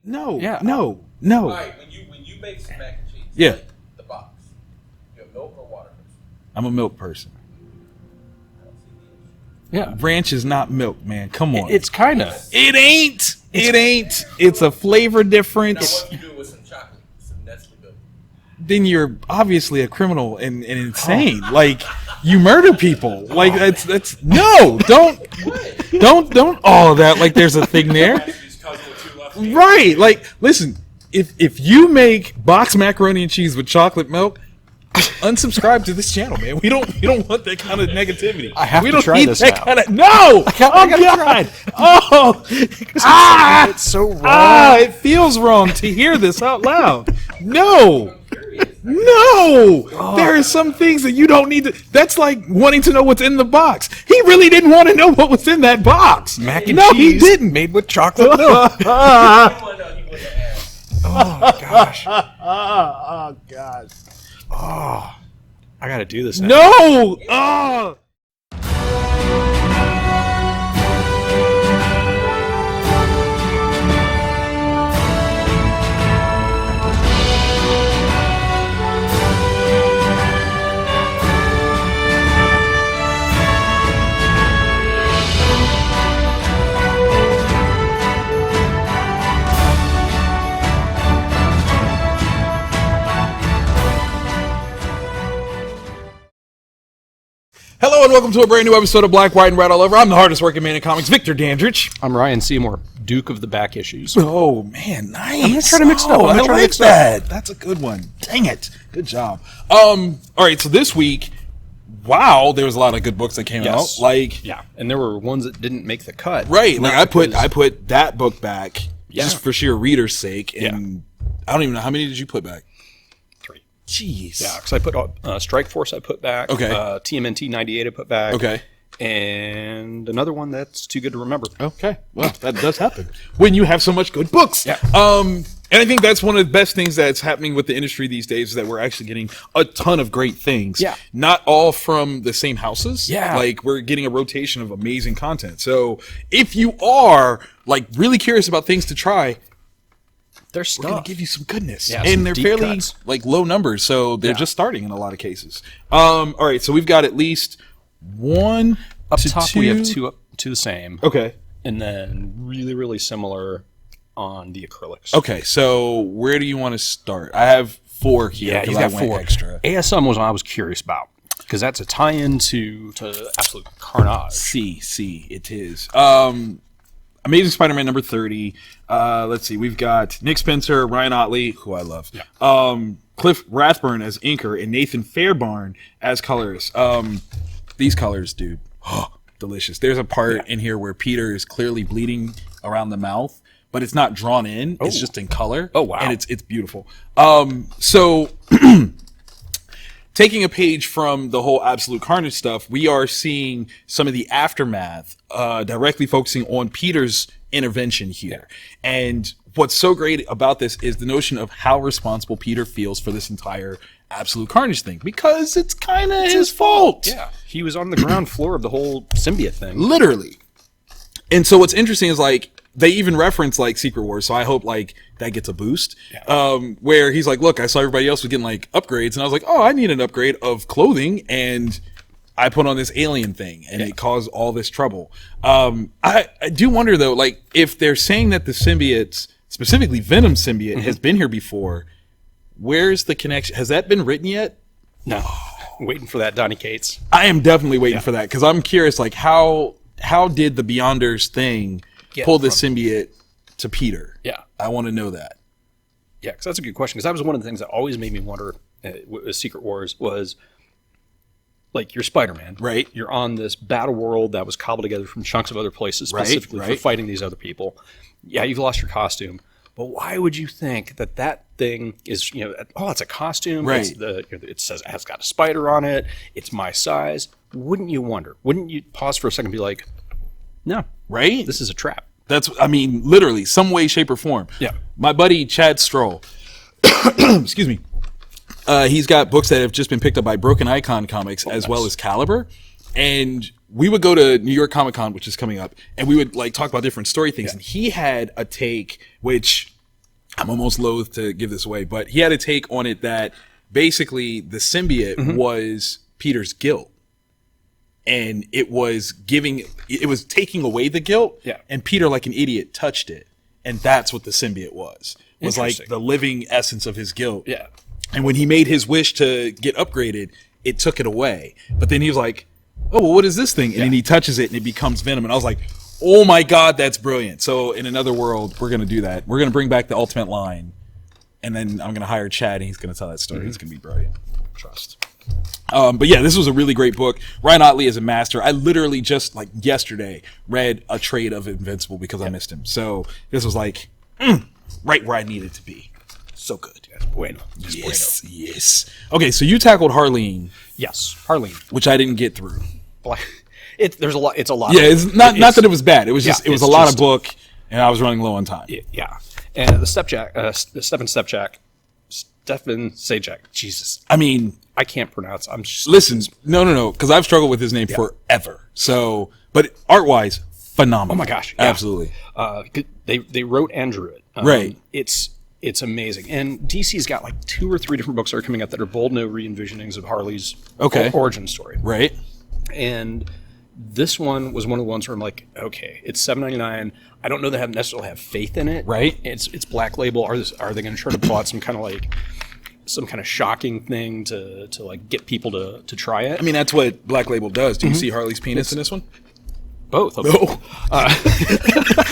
No. Yeah. No. All right, when you make some mac and cheese, Yeah. like the box, you're a milk or water person? I'm a milk person. I don't see the issue. Yeah. Ranch is not milk, man. Come on. It's kind of. It ain't. It ain't. It's a flavor Now, difference. what if you do it with some chocolate, some Nestle milk? Then you're obviously a criminal and insane. Like, you murder people. Like, that's no. Don't all of that. Like, there's a thing there. Just cause with two left hands. Right. Like, listen. If you make boxed macaroni and cheese with chocolate milk, unsubscribe to this channel, man. We don't want that kind of negativity. I have we to don't try need this that now. kind of no. I gotta try it. Oh, It's so wrong. it feels wrong to hear this out loud. No. There are some things that you don't need to. That's like wanting to know what's in the box. He really didn't want to know what was in that box. Mac and no, cheese he didn't. made with chocolate milk. He wouldn't have asked. Oh, gosh. Oh God. Oh, I got to do this now. No. Oh. Hello and welcome to a brand new episode of Black, White, and Red All Over. I'm the hardest working man in comics, Victor Dandridge. I'm Ryan Seymour, Duke of the Back Issues. Oh man, nice. I'm gonna try to mix it up. I like that. That's a good one. Dang it. Good job. All right, so this week, wow, there was a lot of good books that came out. Like, Yeah, and there were ones that didn't make the cut. right, like Not I put that book back just Yeah. for sheer reader's sake, and I don't even know how many did you put back. 3. Jeez. Yeah, because I put Strike Force I put back. Okay. TMNT 98 I put back. Okay. And another one that's too good to remember. Okay. Well, that does happen when you have so much good books. Yeah. And I think that's one of the best things that's happening with the industry these days is that we're actually getting a ton of great things. Yeah. Not all from the same houses. Yeah. Like we're getting a rotation of amazing content. So if you are like really curious about things to try, There's we're going stuff. to give you some goodness. Yeah, some and they're deep fairly cuts. like low numbers. So they're Yeah. just starting in a lot of cases. All right. So we've got at least one Up to top, two. we have two the same. Okay. And then really, really similar on the acrylics. Okay, so where do you want to start? I have 4 here Yeah, because you I got went 4. extra. ASM was what I was curious about because that's a tie-in to Absolute Carnage. C, it is. Amazing Spider-Man number 30. Let's see, we've got Nick Spencer, Ryan Otley, who I love. Yeah. Cliff Rathburn as inker and Nathan Fairbairn as colorist. These colors, dude, delicious. There's a part in here where Peter is clearly bleeding around the mouth, but it's not drawn in. It's just in color. Oh, wow. And it's beautiful. So taking a page from the whole Absolute Carnage stuff, we are seeing some of the aftermath directly focusing on Peter's intervention here. And what's so great about this is the notion of how responsible Peter feels for this entire Absolute Carnage thing, because it's kind of his fault. Yeah, he was on the ground floor of the whole symbiote thing. Literally. And so what's interesting is like they even reference like Secret Wars, so I hope like that gets a boost. Yeah. Where he's like, look, I saw everybody else was getting like upgrades, and I was like, oh, I need an upgrade of clothing, and I put on this alien thing, and it caused all this trouble. I do wonder though, like if they're saying that the symbiotes, specifically Venom symbiote, has been here before, where's the connection? Has that been written yet? No, waiting for that Donny Cates. I am definitely waiting for that because I'm curious, like how did the Beyonders thing pull the symbiote to Peter? Yeah. I want to know that. Yeah, because that's a good question. Because that was one of the things that always made me wonder with Secret Wars was, like, you're Spider-Man. Right. You're on this battle world that was cobbled together from chunks of other places specifically for fighting these other people. Yeah, you've lost your costume. But why would you think that that thing is, it's a costume. Right. It's it says it has got a spider on it. It's my size. Wouldn't you wonder? Wouldn't you pause for a second and be like, no. Right? This is a trap. That's, I mean, literally, some way, shape, or form. Yeah. My buddy, Chad Stroll, excuse me, he's got books that have just been picked up by Broken Icon Comics as well as Caliber. And we would go to New York Comic Con, which is coming up, and we would like talk about different story things. And he had a take, which I'm almost loath to give this away, but he had a take on it that basically the symbiote was Peter's guilt. And it was taking away the guilt. Yeah. And Peter, like an idiot, touched it. And that's what the symbiote was like the living essence of his guilt. Yeah. And when he made his wish to get upgraded, it took it away. But then he was like, oh, well, what is this thing? And then he touches it and it becomes venom. And I was like, oh my God, that's brilliant. So in another world, we're going to do that. We're going to bring back the ultimate line. And then I'm going to hire Chad and he's going to tell that story. He's going to be brilliant. Trust. But yeah, this was a really great book. Ryan Ottley is a master. I literally just like yesterday read a trade of Invincible because I missed him. So this was like right where I needed to be. So good. Yes, bueno. Yes, yes. Okay, so you tackled Harleen. Yes, Harleen. Which I didn't get through. There's a lot. It's a lot. Yeah, it's not that it was bad. It was just it was a lot of book, and I was running low on time. Yeah, and the Stefan Sajak. Jesus, I mean, I can't pronounce. I'm just listen. No, because I've struggled with his name forever. So, but art wise, phenomenal. Oh my gosh, yeah. Absolutely. They wrote and drew it. Right. It's amazing. And DC's got like 2 or 3 different books that are coming out that are bold new re-envisionings of Harley's origin story. Right. And this one was one of the ones where I'm like, okay, it's $7.99. I don't know that I necessarily have faith in it. Right. It's Black Label. Are they going to try to pull out some kind of shocking thing to like get people to try it? I mean, that's what Black Label does. Do you see Harley's penis in this one? Both of them.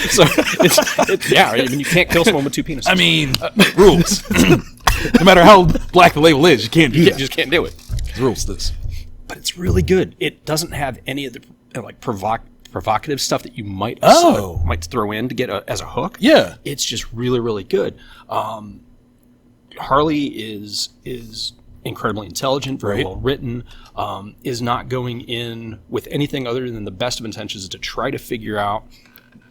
So I mean, you can't kill someone with 2 penises. I mean, rules. No matter how black the label is, you can't do that. You just can't do it. Rules this. But it's really good. It doesn't have any of the like provocative stuff that you might throw in to get as a hook. Yeah. It's just really, really good. Harley is incredibly intelligent, very well written, is not going in with anything other than the best of intentions to try to figure out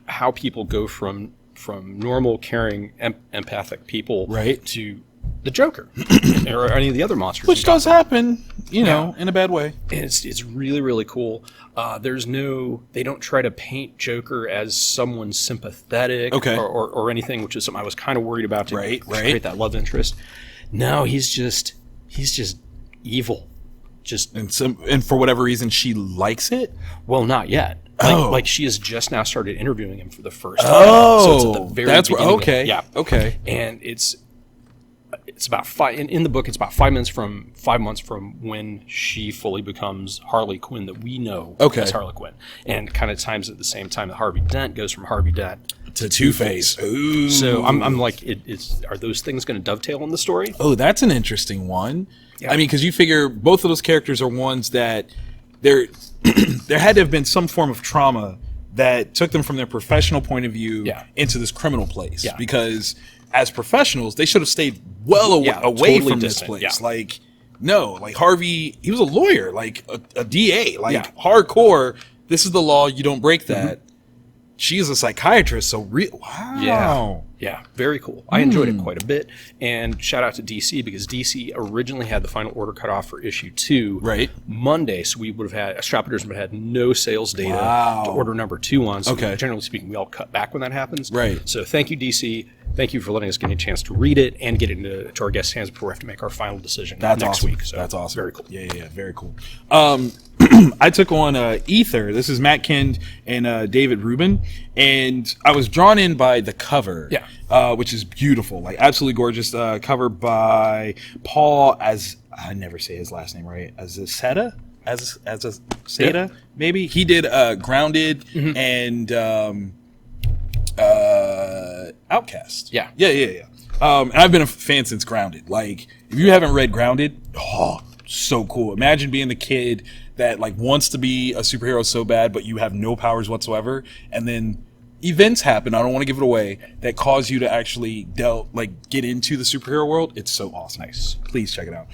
how people go from normal, caring, empathic people to the Joker or any of the other monsters. Which does happen, you know, in a bad way. And it's really, really cool. They don't try to paint Joker as someone sympathetic or anything, which is something I was kind of worried about to create that love interest. No, he's just evil. And for whatever reason, she likes it? Well, not yet. Like she has just now started interviewing him for the first time. So it's at the very beginning. Okay. And it's about 5 in the book. It's about 5 months from when she fully becomes Harley Quinn that we know as Harley Quinn, and kind of times at the same time that Harvey Dent goes from Harvey Dent to Two-Face. Ooh. So I'm like, are those things going to dovetail in the story? Oh, that's an interesting one. Yeah. I mean, because you figure both of those characters are ones that there had to have been some form of trauma that took them from their professional point of view into this criminal place. Yeah. Because as professionals, they should have stayed away totally from this place. Yeah. Like, no, like Harvey, he was a lawyer, like a DA, hardcore. This is the law. You don't break that. She's a psychiatrist, so wow. Yeah, very cool. I enjoyed it quite a bit. And shout out to DC, because DC originally had the final order cut off for issue 2 Monday, so we would have had, Stratforders would have had no sales data to order number 2 on. So generally speaking, we all cut back when that happens. Right. So thank you, DC. Thank you for letting us get a chance to read it and get it into our guests' hands before we have to make our final decision next week. So that's awesome. Very cool. Yeah, very cool. I took on Ether. This is Matt Kind and David Rubin, and I was drawn in by the cover, which is beautiful, like absolutely gorgeous. Cover by Paul, as I never say his last name right, Azaceta, maybe. He did Grounded and Outcast. Yeah. And I've been a fan since Grounded. Like, if you haven't read Grounded, so cool. Imagine being the kid that like wants to be a superhero so bad, but you have no powers whatsoever, and then events happen, I don't want to give it away, that cause you to actually get into the superhero world. It's so awesome. Nice. Please check it out.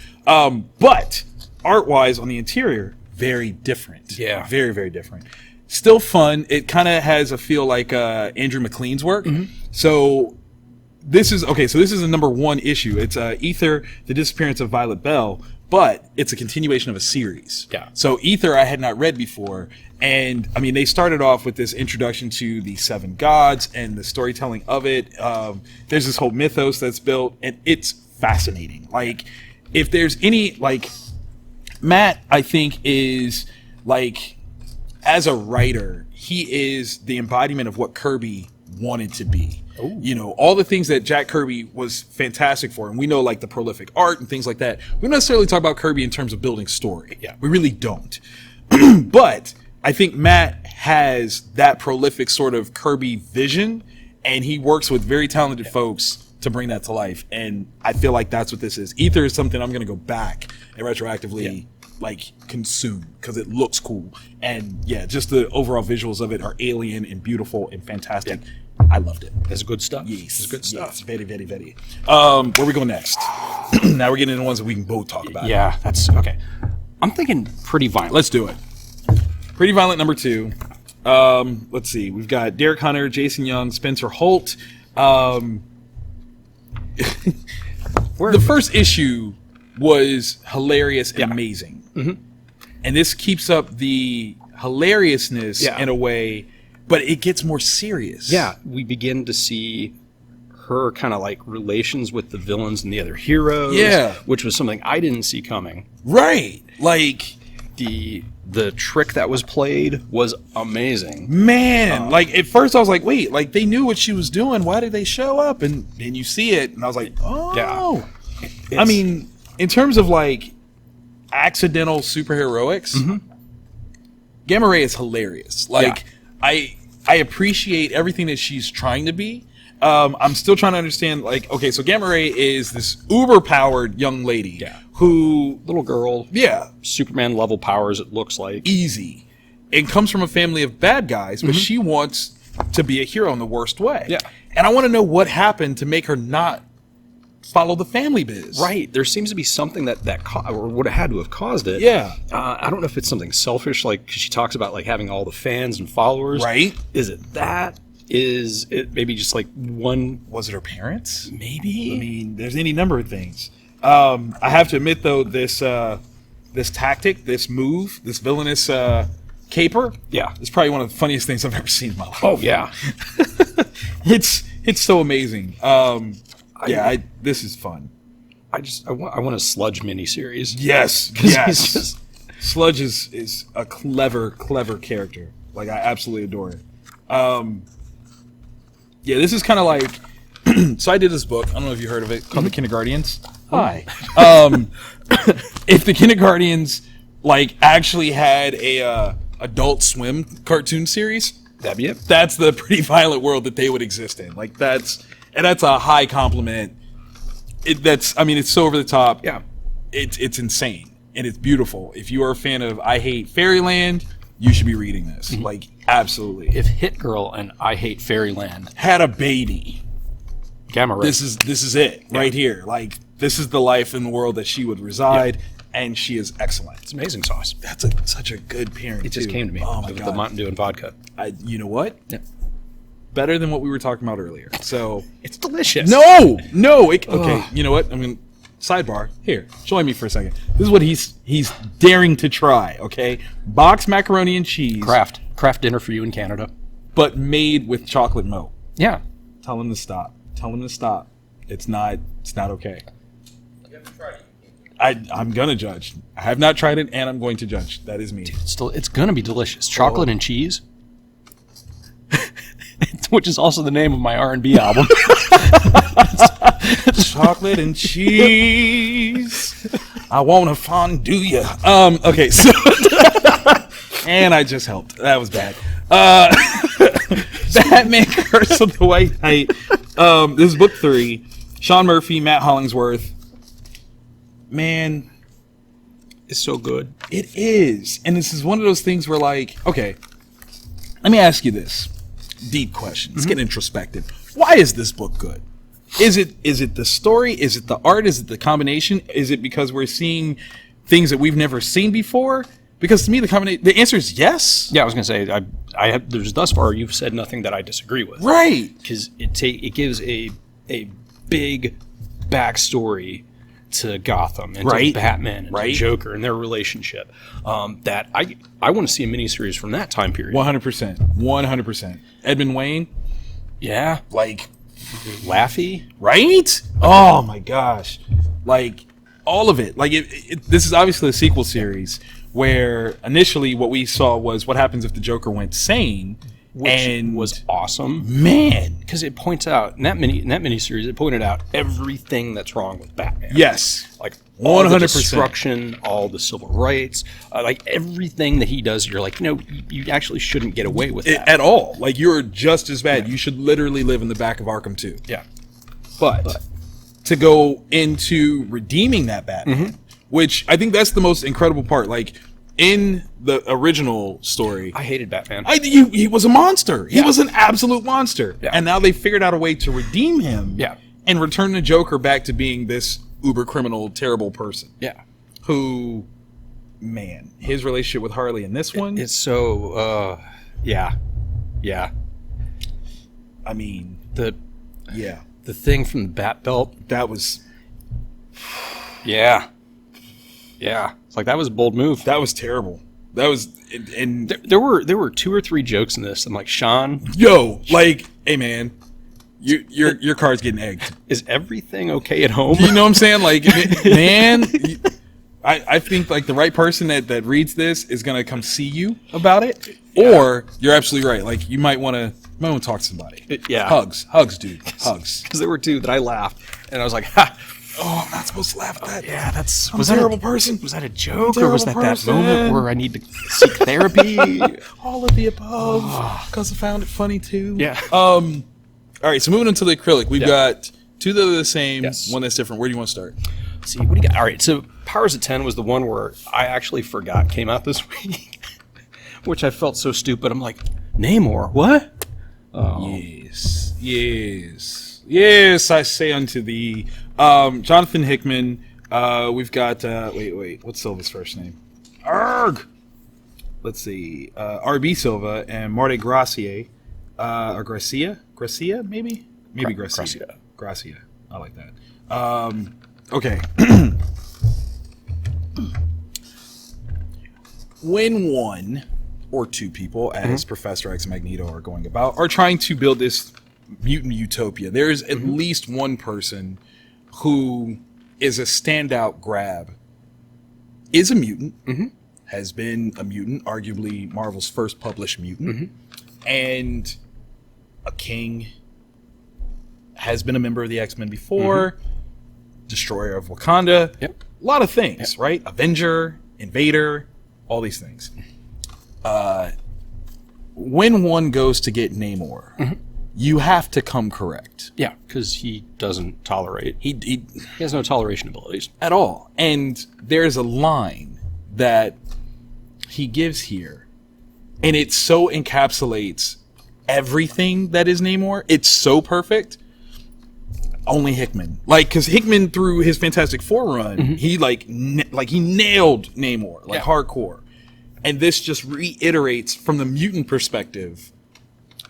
But art-wise, on the interior, very different. Yeah. Very, very different. Still fun. It kind of has a feel like Andrew McLean's work. So this is the number 1 issue. It's Ether, The Disappearance of Violet Bell. but it's a continuation of a series. Yeah. So Ether I had not read before. And I mean, they started off with this introduction to the 7 gods and the storytelling of it. There's this whole mythos that's built, and it's fascinating. Like, if there's any, like, Matt, I think, is like, as a writer, he is the embodiment of what Kirby wanted to be. Ooh. You know, all the things that Jack Kirby was fantastic for, and we know, like, the prolific art and things like that. We don't necessarily talk about Kirby in terms of building story. Yeah. We really don't. But I think Matt has that prolific sort of Kirby vision, and he works with very talented folks to bring that to life. And I feel like that's what this is. Ether is something I'm going to go back and retroactively like consume because it looks cool. And yeah, just the overall visuals of it are alien and beautiful and fantastic. Yeah. I loved it. It's good stuff. Yes. It's good stuff. Yes. Very, very, very. Where we go next? Now we're getting into the ones that we can both talk about. Yeah, that's okay. I'm thinking Pretty Violent. Let's do it. Pretty Violent number 2. Let's see. We've got Derek Hunter, Jason Young, Spencer Holt. The first issue was hilarious and amazing. Mm-hmm. And this keeps up the hilariousness in a way, but it gets more serious. Yeah, we begin to see her kind of like relations with the villains and the other heroes. Yeah. Which was something I didn't see coming. Right. Like, the trick that was played was amazing. Man, like at first I was like, wait, like they knew what she was doing. Why did they show up? And you see it, and I was like, oh. Yeah. I mean, in terms of like accidental superheroics, Gamma Ray is hilarious. Like I appreciate everything that she's trying to be. I'm still trying to understand, like, okay, so Gamma Ray is this uber-powered young lady who... Little girl. Yeah. Superman-level powers, it looks like. Easy. And comes from a family of bad guys, but she wants to be a hero in the worst way. Yeah. And I want to know what happened to make her not follow the family biz. Right. There seems to be something that or would have had to have caused it. Yeah. I don't know if it's something selfish, like, 'cause she talks about, like, having all the fans and followers. Right. Is it that? Is it maybe just like one? Was it her parents? Maybe. I mean, there's any number of things. I have to admit, though, this tactic, this move, this villainous caper, it's probably one of the funniest things I've ever seen in my life. Oh yeah, it's so amazing. This is fun. I want a Sludge miniseries. Yes, yes. Sludge is a clever character. Like, I absolutely adore it. Yeah, this is kind of like... So I did this book. I don't know if you heard of it, called The Kindergartens. Hi. If the Kindergartens, like, actually had a Adult Swim cartoon series, that'd be it. That's the Pretty Violent world that they would exist in. Like, that's a high compliment. It's so over the top. Yeah. It's insane. And it's beautiful. If you are a fan of I Hate Fairyland, you should be reading this. Like, absolutely. If Hit Girl and I Hate Fairyland had a baby, Gamma Ray. this is it right here. Like, this is the life in the world that she would reside, and she is excellent. It's amazing sauce. That's such a good pairing. It just came to me. Oh my God. god, The Mountain Dew and vodka. You know what? Yeah. Better than what we were talking about earlier. So it's delicious. No. Okay, you know what? I mean, sidebar here. Join me for a second. This is what he's daring to try. Okay, boxed macaroni and cheese, Kraft dinner for you in Canada, but made with chocolate moat. Yeah. Tell him to stop. It's not okay. You haven't tried it. I'm gonna judge. I have not tried it, and I'm going to judge. That is me. Dude, it's gonna be delicious. Chocolate and cheese, which is also the name of my R&B album. Chocolate and cheese. I wanna fondue you. Okay, so and I just helped. That was bad. Batman Curse of the White Knight. This is book 3. Sean Murphy, Matt Hollingsworth. Man, It's so good. it is. And this is one of those things where, like, okay, let me ask you this deep question. Let's get introspective. Why is this book good? Is it the story? Is it the art? Is it the combination? Is it because we're seeing things that we've never seen before? Because to me, the answer is yes. Yeah, I was gonna say there's thus far you've said nothing that I disagree with. Right. Because it gives a big backstory to Gotham and Right. to Batman and Right. to Joker and their relationship. That I want to see a miniseries from that time period. 100%. 100%. Edmund Wayne, Yeah, like, Laffy. right? Oh my gosh. Like, all of it. Like, this is obviously a sequel series where initially what we saw was what happens if the Joker went sane. Which and was awesome man. because it points out in that miniseries, it pointed out everything that's wrong with Batman. Yes. Like all the 100%. destruction, all the civil rights, like everything that he does. You're like, you actually shouldn't get away with that At all. Like, you're just as bad. You should literally live in the back of Arkham too. Yeah, But to go into redeeming that Batman, which I think that's the most incredible part. Like, in the original story, I hated Batman. he was a monster. He Yeah. was an absolute monster. Yeah. And now they figured out a way to redeem him Yeah. and return the Joker back to being this uber criminal, terrible person Yeah, who, man, his relationship with Harley in this one, it's so yeah. I mean, The yeah, thing from the Bat Belt. that was Yeah. It's like that was a bold move. terrible. That was, and There were 2 or 3 jokes in this. I'm like, Sean, yo, like, hey man, your car's getting egged. is everything okay at home? You know what I'm saying? Like, man, I think like the right person that reads this is gonna come see you about it, or you're absolutely right. Like, you might want to talk to somebody. Yeah. hugs, dude, hugs. Because there were 2 that I laughed, and I was like, ha. Oh, I'm not supposed to laugh at that. Yeah, that's I'm a terrible person. Was that a joke, or Terrible was that person. moment where I need to seek therapy? All of the above, because I found it funny too. Yeah. All right, so moving into the acrylic, we've Yeah. got 2 that are the same, Yes. one that's different. Where do you want to start? See, what do you got? All right, so Powers of 10 was the one where I actually forgot came out this week, which I felt so stupid. I'm like, Namor, what? Yes, I say unto thee. Jonathan Hickman. We've got wait, what's Silva's first name? Arg. Let's see. RB Silva and Marte Gracia. Or Gracia, maybe Gracia. Gracia. I like that. Okay. When one or 2 people, as Professor X and Magneto are going about, are trying to build this mutant utopia, there is at least one person who is a standout grab, is a mutant, has been a mutant, arguably Marvel's first published mutant, and a king, has been a member of the X-Men before, destroyer of Wakanda, a lot of things, right? Avenger, Invader, all these things. When one goes to get Namor, you have to come correct. Yeah, because he doesn't tolerate. He has no toleration abilities. at all. And there's a line that he gives here, and it so encapsulates everything that is Namor. It's so perfect. Only Hickman, like, because Hickman through his Fantastic Four run, he he nailed Namor hardcore, and this just reiterates from the mutant perspective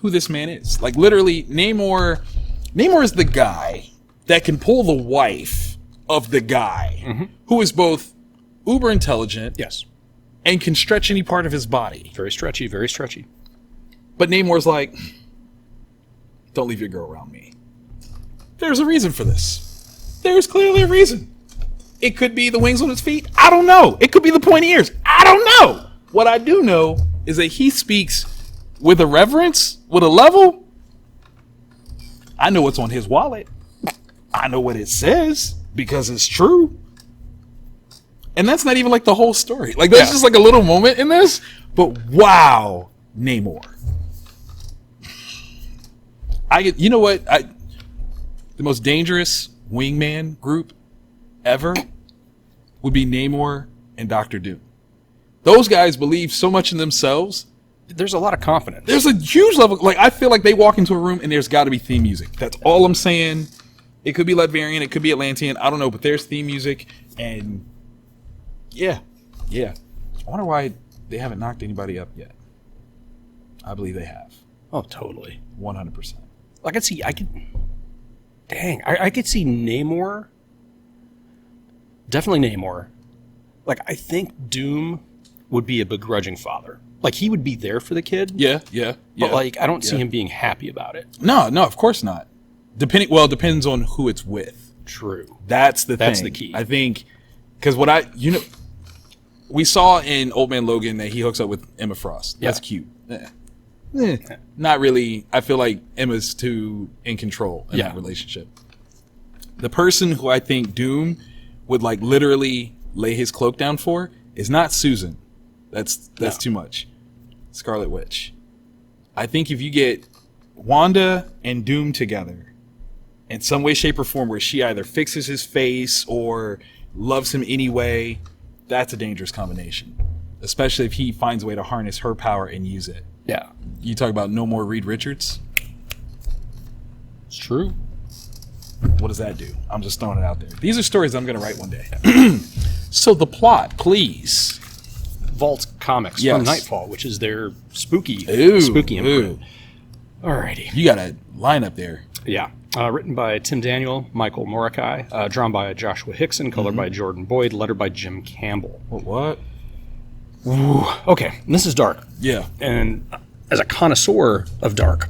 who this man is. Like, literally, Namor is the guy that can pull the wife of the guy who is both uber intelligent, Yes. and can stretch any part of his body. Very stretchy, very stretchy. But Namor's like, don't leave your girl around me. There's a reason for this. There's clearly a reason. It could be the wings on his feet. I don't know. It could be the pointy ears. I don't know. What I do know is that he speaks with a reverence, with a level. I know what's on his wallet. I know what it says because it's true. And that's not even like the whole story. Like, there's just like a little moment in this. But wow, Namor. You know what? The most dangerous wingman group ever would be Namor and Dr. Doom. Those guys believe so much in themselves. There's a lot of confidence. There's a huge level. Like, I feel like they walk into a room and there's got to be theme music. That's all I'm saying. It could be Latvian, it could be Atlantean. I don't know, but there's theme music, and yeah. I wonder why they haven't knocked anybody up yet. I believe they have. Oh, totally. 100%. I could see Namor Definitely Namor. Like, I think Doom would be a begrudging father. Like, he would be there for the kid. Yeah. But, like, I don't see him being happy about it. No, of course not. Depends on who it's with. True. That's the thing. That's the key. I think, because we saw in Old Man Logan that he hooks up with Emma Frost. That's cute. Not really. I feel like Emma's too in control in that relationship. The person who I think Doom would like literally lay his cloak down for is not Susan. That's too much. Scarlet Witch. I think if you get Wanda and Doom together in some way, shape, or form where she either fixes his face or loves him anyway, that's a dangerous combination. Especially if he finds a way to harness her power and use it. Yeah. You talk about no more Reed Richards? It's true. What does that do? I'm just throwing it out there. These are stories I'm going to write one day. So the plot, please. Vault Comics from Nightfall, which is their spooky imprint. Alrighty. You got a line up there. Yeah. Written by Tim Daniel, Michael Morikai, drawn by Joshua Hickson, colored by Jordan Boyd, lettered by Jim Campbell. What? Ooh. Okay, and this is dark. Yeah. And as a connoisseur of dark,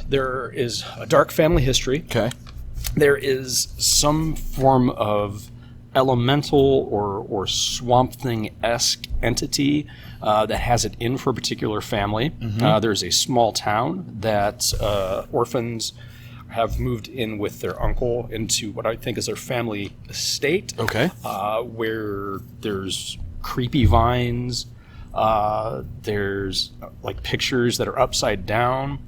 there is a dark family history. Okay. There is some form of elemental or swamp thing-esque entity that has it in for a particular family. There's a small town that orphans have moved in with their uncle into what I think is their family estate. Okay. Where there's creepy vines. There's like pictures that are upside down.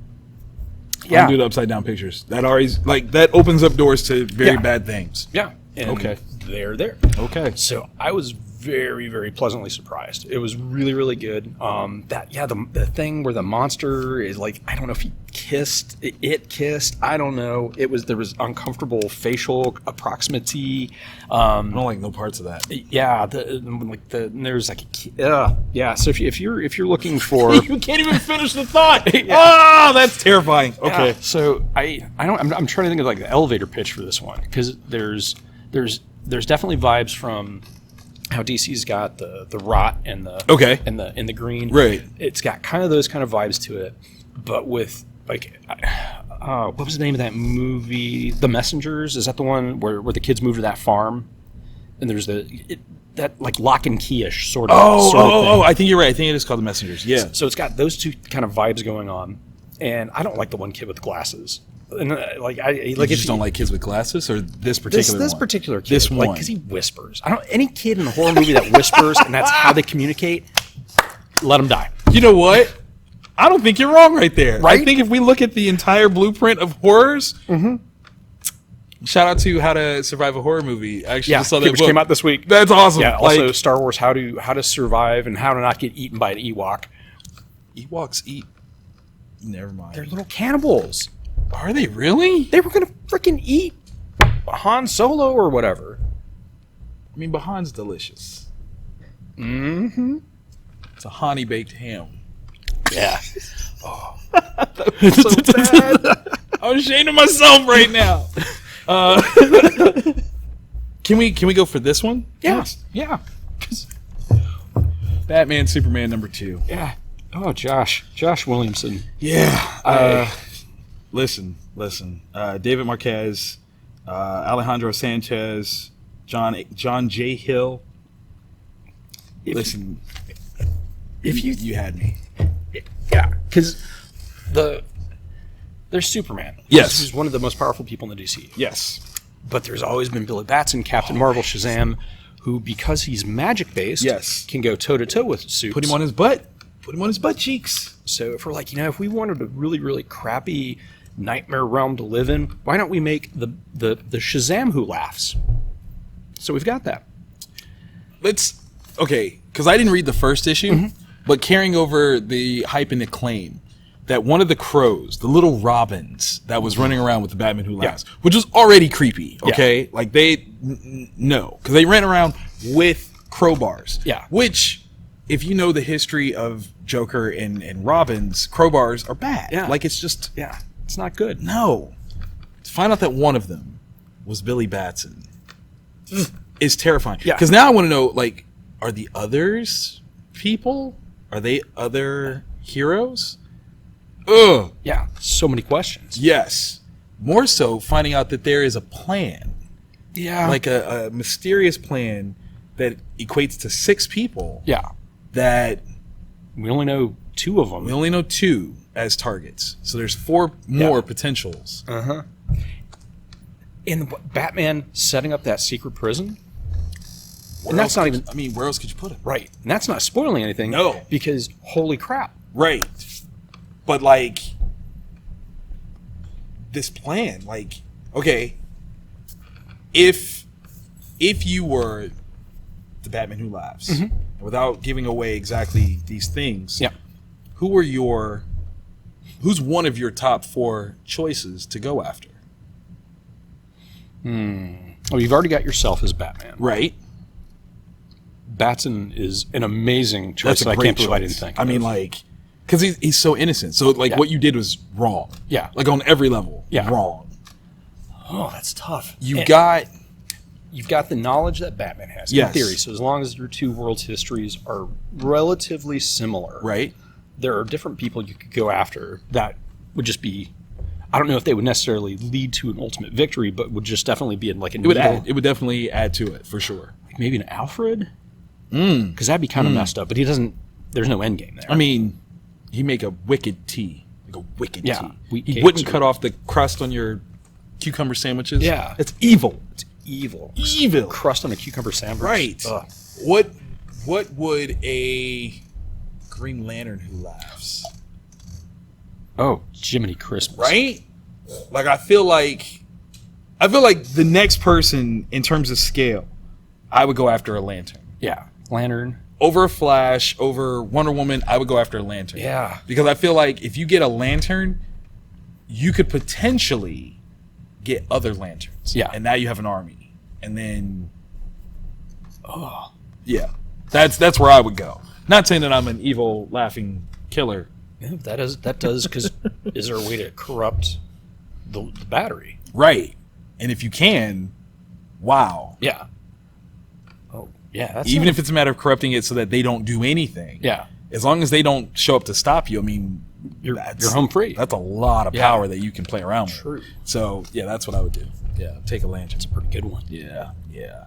Yeah. Don't do the upside down pictures. That always that opens up doors to very bad things. Yeah. And okay. They're there. Okay. So I was very, very pleasantly surprised. It was really, really good. The thing where the monster is like, I don't know if he kissed, it kissed, I don't know. There was uncomfortable facial proximity. I don't like no parts of that. Yeah, there's like So if you're looking for, you can't even finish the thought. Oh, that's terrifying. Okay. Yeah, so I'm trying to think of like the elevator pitch for this one because there's definitely vibes from how DC's got the rot and the and the green. Right. It's got kind of those kind of vibes to it, but with like what was the name of that movie? The Messengers. Is that the one where the kids move to that farm? And there's that like Lock and Key-ish sort of. Oh! I think you're right. I think it is called The Messengers. Yeah. So it's got those two kind of vibes going on, and I don't like the one kid with glasses. And you just don't like kids with glasses, or this particular this one? particular kid, this one, because he whispers. Any kid in a horror movie that whispers and that's how they communicate, let them die. You know what? I don't think you're wrong right there. Right? I think if we look at the entire blueprint of horrors, shout out to How to Survive a Horror Movie. I actually just saw that which book. came out this week. That's awesome. Yeah. Also, Star Wars: How to Survive and How to Not Get Eaten by an Ewok. Ewoks eat. Never mind. They're little cannibals. Are they really? They were gonna freaking eat Han Solo or whatever. I mean, but Han's delicious. Mm-hmm. It's a honey baked ham. Yeah. Oh, that was so bad. I'm ashamed of myself right now. Can we go for this one? Yeah. Yeah. Batman, Superman #2. Yeah. Oh, Josh Williamson. Yeah. Listen. David Marquez, Alejandro Sanchez, John J. Hill. Listen, if you had me. Yeah, because there's Superman. Yes. He's one of the most powerful people in the DC. Yes. But there's always been Billy Batson, Captain Marvel, Shazam, who, because he's magic-based, can go toe-to-toe with suits. Put him on his butt. Put him on his butt cheeks. So if we're like, if we wanted a really, really crappy nightmare realm to live in, why don't we make the Shazam who laughs? So we've got that. Because I didn't read the first issue, but carrying over the hype and acclaim that one of the crows, the little robins that was running around with the Batman Who Laughs, which was already creepy, okay? Yeah. Like because they ran around with crowbars. Yeah. Which, if you know the history of Joker and Robins, crowbars are bad. Yeah. Like it's just... Yeah. It's not good. No. To find out that one of them was Billy Batson. is terrifying. Yeah. Because now I want to know, like, are the others people? Are they other heroes? Ugh. Yeah, so many questions. Yes. More so finding out that there is a plan. Yeah. Like a mysterious plan that equates to 6 people. Yeah. That We only know 2 of them. we only know 2 as targets. So there's 4 more potentials. Uh-huh. And Batman setting up that secret prison? And that's not even... I mean, where else could you put him? Right. And that's not spoiling anything. No. Because, holy crap. Right. But, like, this plan, like, okay, if you were the Batman who laughs, without giving away exactly these things, Yeah. who's one of your top 4 choices to go after? Well, you've already got yourself as Batman. Right. Batson is an amazing choice. That's a I great can't believe I choice. didn't think I of. mean, like, because he's so innocent. So, like, Yeah. what you did was wrong. Yeah. Like, on every level, Yeah. wrong. Oh, that's tough. You've got the knowledge that Batman has, Yes. in theory. So as long as your 2 worlds' histories are relatively similar, right. there are different people you could go after that would just be... I don't know if they would necessarily lead to an ultimate victory, but would just definitely be in like a It would definitely add to it for sure. like maybe an Alfred? Because that'd be kind of messed up, but he doesn't... There's no end game there. I mean, he make a wicked tea, like a wicked Yeah, tea. wheat He cakes wouldn't or- cut off the crust on your cucumber sandwiches. Yeah. it's evil. It's evil. Evil. Crust on a cucumber sandwich. Right. Ugh. What would a Green Lantern who laughs? Oh, Jiminy Christmas. Right? Like I feel like the next person in terms of scale, I would go after a Lantern. Yeah. Lantern. Over a Flash, over Wonder Woman, I would go after a Lantern. Yeah. Because I feel like if you get a Lantern, you could potentially get other Lanterns. Yeah. And now you have an army. And then Oh. yeah. That's where I would go. Not saying that I'm an evil laughing killer. Yeah, that does, because is there a way to corrupt the battery? Right. And if you can, wow. Yeah. Oh, yeah. That's Even if it's a matter of corrupting it so that they don't do anything. Yeah. As long as they don't show up to stop you, I mean, You're home free. That's a lot of Yeah. power that you can play around with. True. So, yeah, that's what I would do. Yeah, take a Lantern. It's a pretty good one. Yeah, yeah.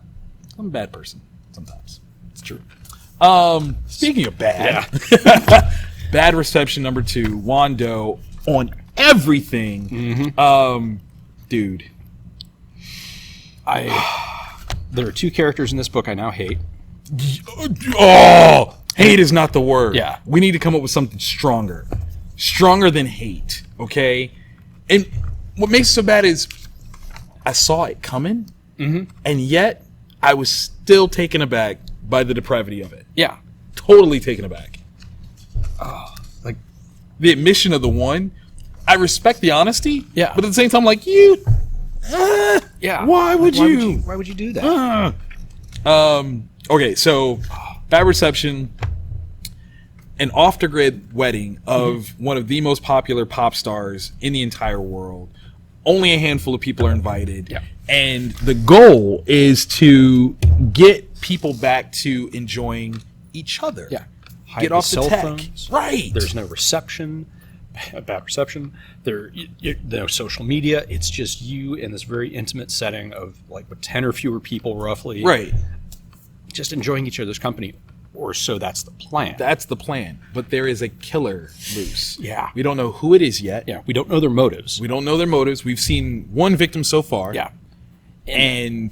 I'm a bad person sometimes. It's true. Speaking of bad, Yeah. bad reception number 2, Wando on everything. Dude. There are 2 characters in this book I now hate. Oh, hate is not the word. Yeah. We need to come up with something stronger. Stronger than hate, okay? And what makes it so bad is I saw it coming, and yet I was still taken aback by the depravity of it. Yeah. Totally taken aback. Like, The admission of the one, I respect the honesty, Yeah. but at the same time, like, you... yeah. Why would you? Why would you do that? Okay, so bad reception, an off-the-grid wedding of one of the most popular pop stars in the entire world. Only a handful of people are invited. Yeah. And the goal is to get people back to enjoying each other. Yeah. Hide Get the off the cell tech. phones. Right. There's no reception, bad reception. No social media. It's just you in this very intimate setting of like with 10 or fewer people, roughly. Right. Just enjoying each other's company, or so that's the plan. That's the plan. But there is a killer loose. Yeah. We don't know who it is yet. Yeah. We don't know their motives. We don't know their motives. We've seen one victim so far. Yeah. And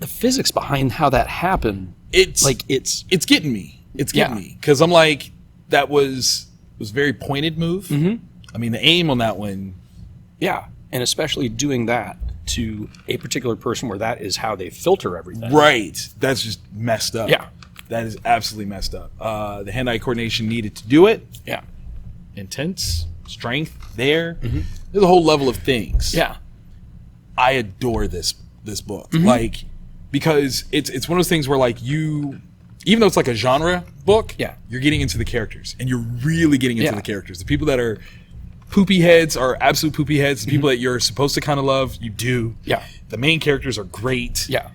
The physics behind how that happened, it's it's getting me. It's getting me. Because I'm like, that was a very pointed move. Mm-hmm. I mean, the aim on that one. yeah, and especially doing that to a particular person where that is how they filter everything. Right. That's just messed up. Yeah. That is absolutely messed up. The hand-eye coordination needed to do it. Yeah. Intense. Strength there. Mm-hmm. There's a whole level of things. Yeah. I adore this book. Like, because it's one of those things where like you, even though it's like a genre book, Yeah. you're getting into the characters and you're really getting into Yeah. the characters. The people that are poopy heads are absolute poopy heads. The people that you're supposed to kind of love, you do. Yeah. The main characters are great. Yeah.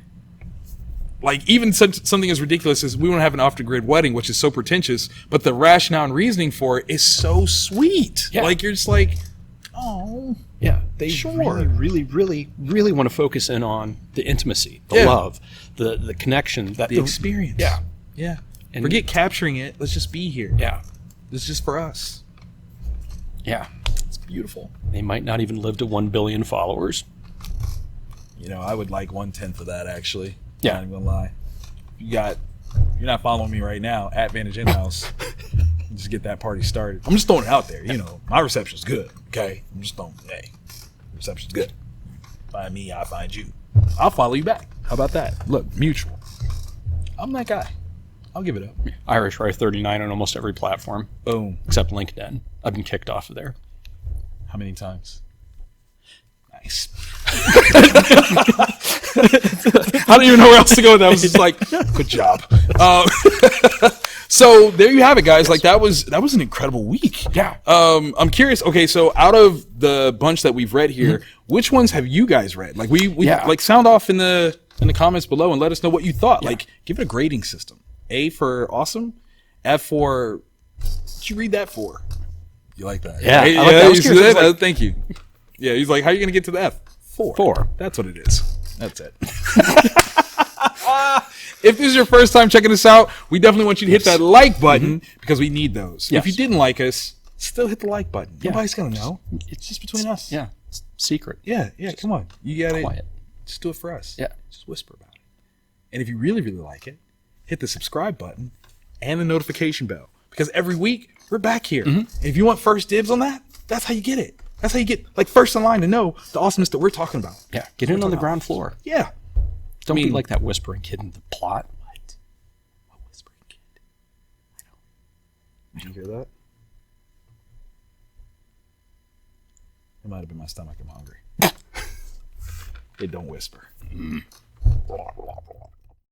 like even something as ridiculous as we want to have an off-the-grid wedding, which is so pretentious, but the rationale and reasoning for it is so sweet. Yeah. Like you're just like, oh, Yeah, they Sure. really want to focus in on the intimacy, the Yeah. love, the connection, the experience. Yeah, Yeah. And- Forget capturing it. Let's just be here. yeah, This is just for us. yeah. It's beautiful. They might not even live to 1 billion followers. You know, I would like 1/10 of that actually. Yeah. Not even gonna lie. You're not following me right now at Vantage In-House. Just get that party started. I'm just throwing it out there. You know, my reception's good. Okay. I'm just throwing, hey, reception's good. Find me, I find you. I'll follow you back. How about that? Look, mutual. I'm that guy. I'll give it up. Irish Rye 39 on almost every platform Boom. except LinkedIn. I've been kicked off of there. How many times? Nice. I don't even know where else to go with that. I was just like, good job. So there you have it, guys. Like that was an incredible week. Yeah. I'm curious. Okay, so out of the bunch that we've read here, which ones have you guys read? Like we Yeah. like sound off in the comments below and let us know what you thought. Like give it a grading system. A for awesome, F for what'd you read that for? You like that? Yeah, Hey, I like that. I was you see curious. that? I was like- Thank you. Yeah, he's like, how are you gonna get to the F? 4. 4. That's what it is. That's it. If this is your first time checking us out, we definitely want you to hit that like button because we need those. Yes. If you didn't like us, still hit the like button. Yeah. Nobody's gonna know. It's just between us. Yeah, it's secret. Yeah. Come on. You got it. Quiet. Just do it for us. Yeah. Just whisper about it. And if you really, really like it, hit the subscribe button and the notification bell because every week we're back here. And if you want first dibs on that, that's how you get it. That's how you get like first in line to know the awesomeness that we're talking about. Yeah, get in on the ground floor. Yeah. Don't be mean- like that whispering kid in the plot. What? A whispering kid. I know. Did you hear that? It might have been my stomach. I'm hungry. It don't whisper.